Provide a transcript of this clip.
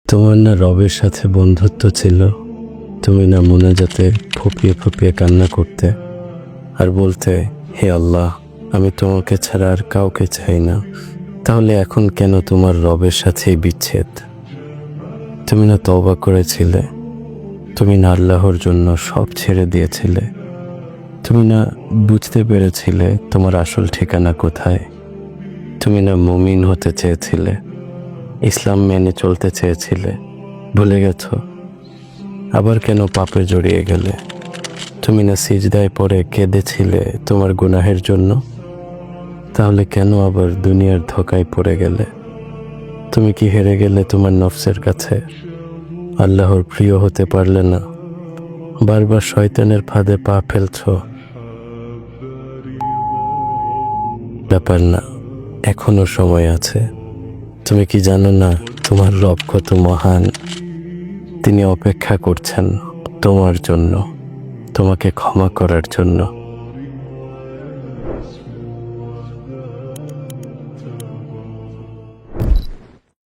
তোমার না রবের সাথে বন্ধুত্ব ছিল? তুমি না মোনাজাতে ফুঁপিয়ে ফুঁপিয়ে কান্না করতে আর বলতে, হে আল্লাহ, আমি তোমাকে ছাড়া আর কাউকে চাই না। তাহলে এখন কেন তোমার রবের সাথেই বিচ্ছেদ? তুমি না তওবা করেছিলে? তুমি না আল্লাহর জন্য সব ছেড়ে দিয়েছিলে? তুমি না বুঝতে পেরেছিলে তোমার আসল ঠিকানা কোথায়? তুমি না মুমিন হতে চেয়েছিলে, ইসলাম মেনে চলতে চেয়েছিলে? ভুলে গেছো? আবার কেন পাপে জড়িয়ে গেলে? তুমি না সিজদায় পড়ে কেঁদেছিলে তোমার গুনাহের জন্য? তাহলে কেন আবার দুনিয়ার ধোঁকায় পড়ে গেলে? তুমি কি হেরে গেলে তোমার নফসের কাছে? আল্লাহর প্রিয় হতে পারলে না? বারবার শয়তানের ফাঁদে পা ফেলছো? ব্যাপার না, এখনো সময় আছে। তুমি কি জানো না তোমার রব কত মহান? তিনি অপেক্ষা করছেন তোমার জন্য, তোমাকে ক্ষমা করার জন্য।